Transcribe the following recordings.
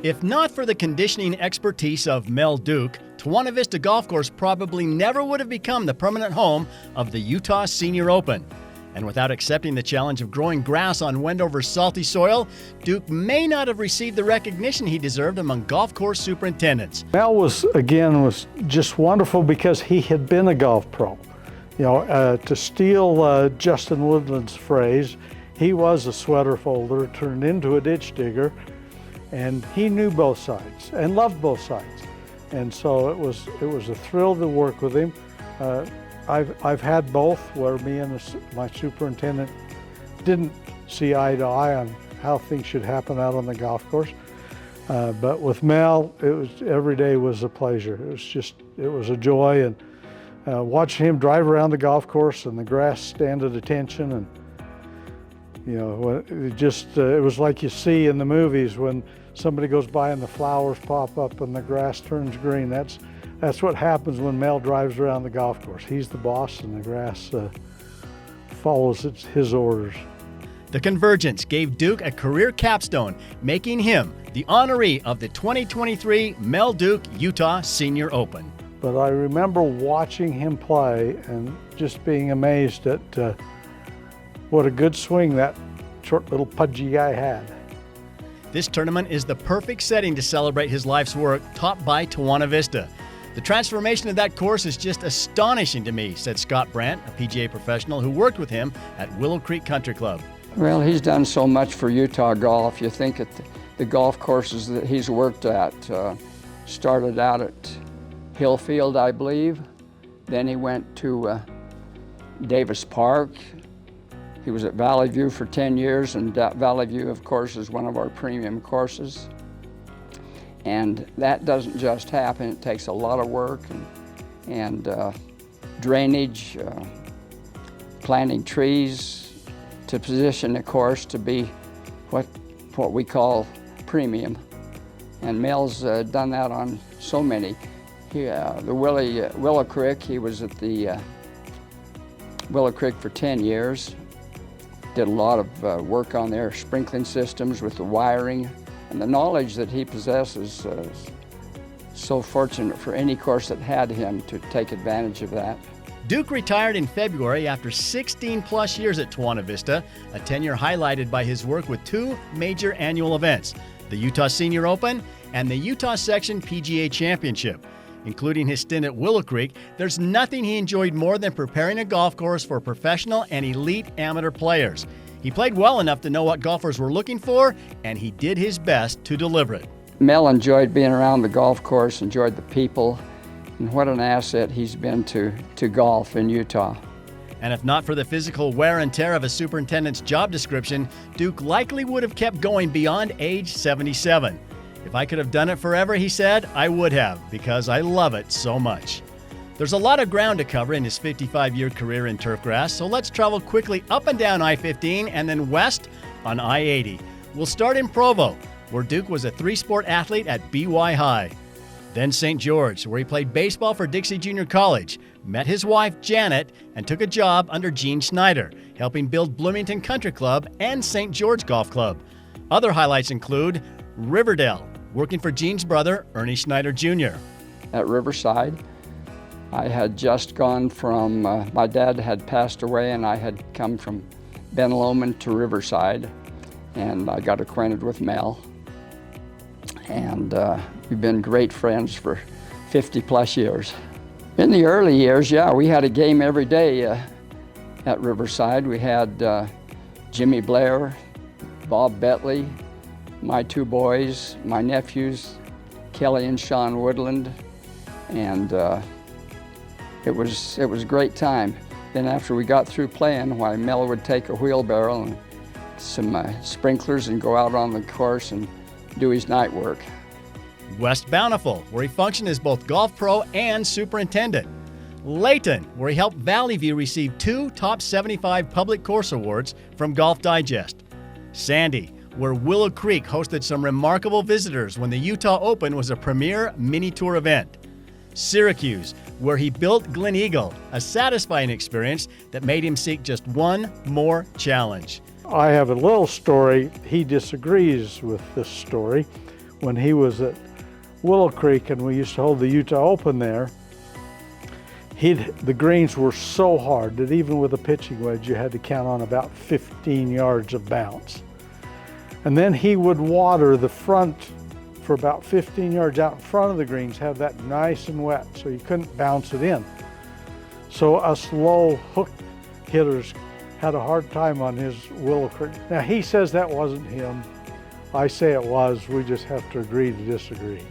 If not for the conditioning expertise of Mel Duke, Tawana Vista Golf Course probably never would have become the permanent home of the Utah Senior Open. And without accepting the challenge of growing grass on Wendover's salty soil, Duke may not have received the recognition he deserved among golf course superintendents. Mel was just wonderful because he had been a golf pro. You know, to steal Justin Woodland's phrase, he was a sweater folder turned into a ditch digger, and he knew both sides and loved both sides. And so it was a thrill to work with him. I've had both where me and my superintendent didn't see eye to eye on how things should happen out on the golf course. But with Mel, every day was a pleasure. It was a joy, and watching him drive around the golf course and the grass stand at attention, and you know, it was like you see in the movies when somebody goes by and the flowers pop up and the grass turns green. That's what happens when Mel drives around the golf course. He's the boss and the grass follows his orders. The convergence gave Duke a career capstone, making him the honoree of the 2023 Mel Duke Utah Senior Open. But I remember watching him play and just being amazed at what a good swing that short little pudgy guy had. This tournament is the perfect setting to celebrate his life's work taught by Tawana Vista. The transformation of that course is just astonishing to me, said Scott Brandt, a PGA professional who worked with him at Willow Creek Country Club. Well, he's done so much for Utah golf. You think at the golf courses that he's worked at, started out at Hillfield, I believe. Then he went to Davis Park. He was at Valley View for 10 years, and Valley View, of course, is one of our premium courses. And that doesn't just happen. It takes a lot of work and drainage, planting trees to position the course to be what we call premium. And Mel's done that on so many. The Willow Creek, he was at the Willow Creek for 10 years. Did a lot of work on their sprinkling systems with the wiring, and the knowledge that he possesses so fortunate for any course that had him to take advantage of that. Duke retired in February after 16 plus years at Tawana Vista, a tenure highlighted by his work with two major annual events, the Utah Senior Open and the Utah Section PGA Championship. Including his stint at Willow Creek, there's nothing he enjoyed more than preparing a golf course for professional and elite amateur players. He played well enough to know what golfers were looking for, and he did his best to deliver it. Mel enjoyed being around the golf course, enjoyed the people, and what an asset he's been to golf in Utah. And if not for the physical wear and tear of a superintendent's job description, Duke likely would have kept going beyond age 77. If I could have done it forever, he said, I would have, because I love it so much. There's a lot of ground to cover in his 55-year career in turfgrass, so let's travel quickly up and down I-15 and then west on I-80. We'll start in Provo, where Duke was a three-sport athlete at BY High. Then St. George, where he played baseball for Dixie Junior College, met his wife, Janet, and took a job under Gene Schneider, helping build Bloomington Country Club and St. George Golf Club. Other highlights include Riverdale, working for Gene's brother, Ernie Schneider Jr. At Riverside, I had just gone from, my dad had passed away, and I had come from Ben Lomond to Riverside, and I got acquainted with Mel. And we've been great friends for 50 plus years. In the early years, yeah, we had a game every day at Riverside. We had Jimmy Blair, Bob Betley, my two boys, my nephews, Kelly and Sean Woodland, and it was a great time. Then after we got through playing, why Mel would take a wheelbarrow and some sprinklers and go out on the course and do his night work. West Bountiful, where he functioned as both golf pro and superintendent. Layton, where he helped Valley View receive 2 top 75 public course awards from Golf Digest. Sandy, where Willow Creek hosted some remarkable visitors when the Utah Open was a premier mini-tour event. Syracuse, where he built Glen Eagle, a satisfying experience that made him seek just one more challenge. I have a little story. He disagrees with this story. when he was at Willow Creek and we used to hold the Utah Open there, the greens were so hard that even with a pitching wedge, you had to count on about 15 yards of bounce. And then he would water the front for about 15 yards out in front of the greens, have that nice and wet, so you couldn't bounce it in. So us low hook hitters had a hard time on his Willow Creek. Now he says that wasn't him. I say it was. We just have to agree to disagree.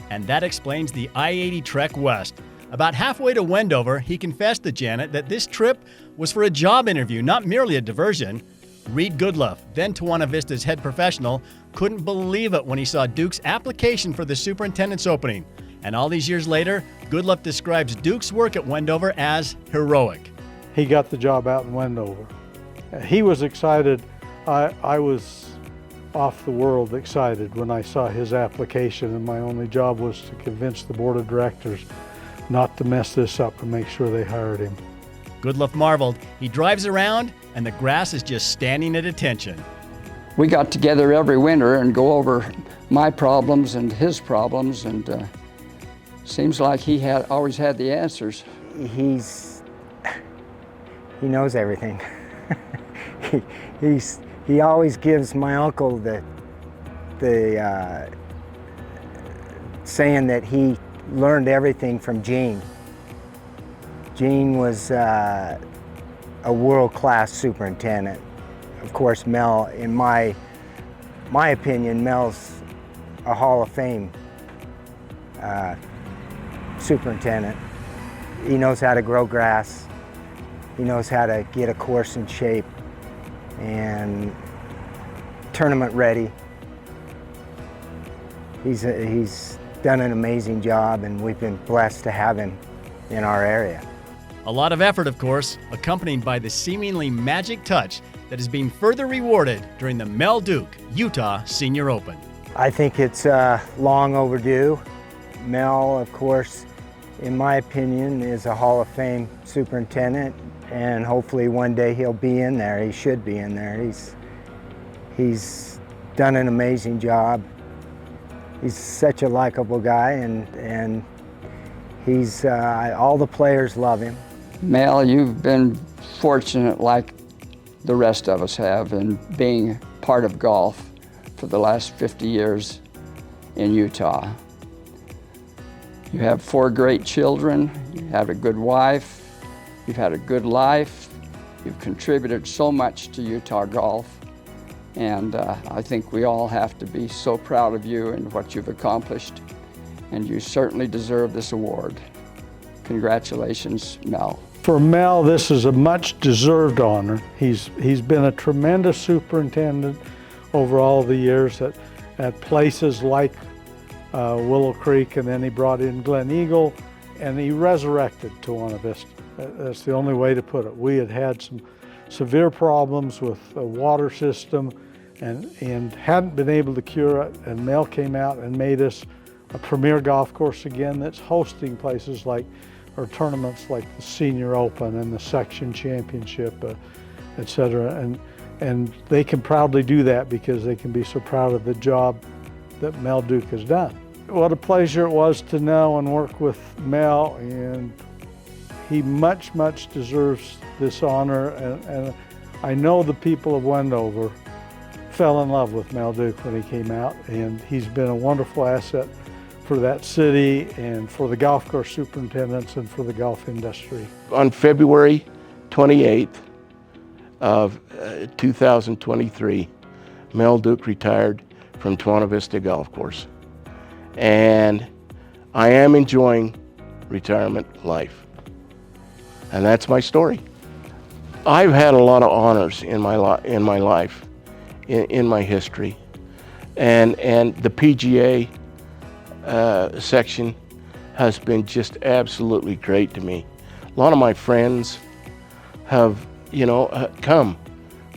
And that explains the I-80 trek west. About halfway to Wendover, he confessed to Janet that this trip was for a job interview, not merely a diversion. Reed Goodluff, then Tawana Vista's head professional, couldn't believe it when he saw Duke's application for the superintendent's opening. And all these years later, Goodluff describes Duke's work at Wendover as heroic. He got the job out in Wendover. He was excited. I was off the world excited when I saw his application, and my only job was to convince the board of directors not to mess this up and make sure they hired him. Goodluff marveled. He drives around, and the grass is just standing at attention. We got together every winter and go over my problems and his problems, and seems like he always had the answers. He knows everything. He always gives my uncle the saying that he learned everything from Gene. Gene was a world-class superintendent. Of course, Mel, in my opinion, Mel's a Hall of Fame superintendent. He knows how to grow grass. He knows how to get a course in shape and tournament ready. He's done an amazing job, and we've been blessed to have him in our area. A lot of effort, of course, accompanied by the seemingly magic touch that is being further rewarded during the Mel Duke Utah Senior Open. I think it's long overdue. Mel, of course, in my opinion, is a Hall of Fame superintendent, and hopefully one day he'll be in there. He should be in there. He's done an amazing job. He's such a likable guy, and he's all the players love him. Mel, you've been fortunate like the rest of us have in being part of golf for the last 50 years in Utah. You have 4 great children, you have a good wife, you've had a good life, you've contributed so much to Utah golf, and I think we all have to be so proud of you and what you've accomplished, and you certainly deserve this award. Congratulations, Mel. For Mel, this is a much deserved honor. He's been a tremendous superintendent over all the years at places like Willow Creek, and then he brought in Glen Eagle, and he resurrected Tawana Vista. That's the only way to put it. We had some severe problems with the water system and hadn't been able to cure it, and Mel came out and made us a premier golf course again that's hosting places like, or tournaments like the Senior Open and the Section Championship, et cetera. And they can proudly do that because they can be so proud of the job that Mel Duke has done. What a pleasure it was to know and work with Mel, and he much, much deserves this honor. And I know the people of Wendover fell in love with Mel Duke when he came out, and he's been a wonderful asset for that city and for the golf course superintendents and for the golf industry. On February 28th of 2023, Mel Duke retired from Tawana Vista Golf Course. And I am enjoying retirement life. And that's my story. I've had a lot of honors in my life, in my history. And the PGA section has been just absolutely great to me. A lot of my friends have, come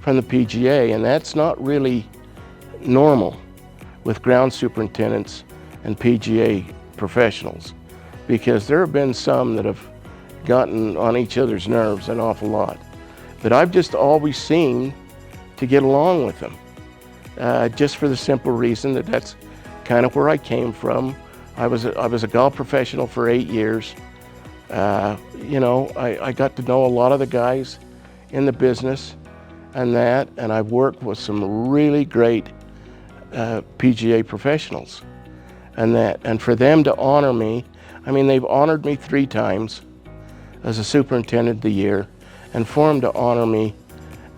from the PGA, and that's not really normal with ground superintendents and PGA professionals, because there have been some that have gotten on each other's nerves an awful lot. But I've just always seemed to get along with them, just for the simple reason that kind of where I came from. I was a golf professional for 8 years. You know, I got to know a lot of the guys in the business and I've worked with some really great PGA professionals and for them to honor me, I mean, they've honored me 3 times as a superintendent of the year, and for them to honor me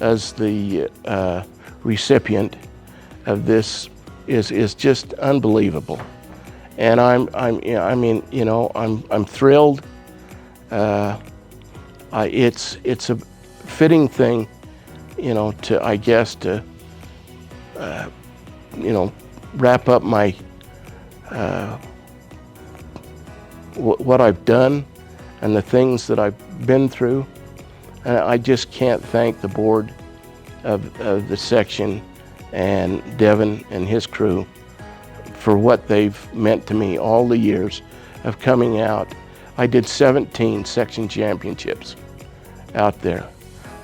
as the recipient of this is just unbelievable. And I'm thrilled. It's a fitting thing, you know, to wrap up my what I've done and the things that I've been through. And I just can't thank the board of the section and Devin and his crew for what they've meant to me all the years of coming out. I did 17 section championships out there.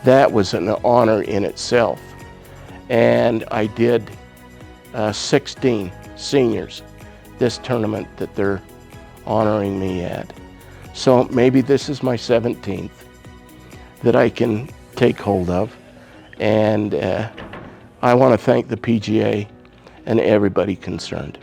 That was an honor in itself. And I did 16 seniors, this tournament that they're honoring me at. So maybe this is my 17th that I can take hold of. And I want to thank the PGA and everybody concerned.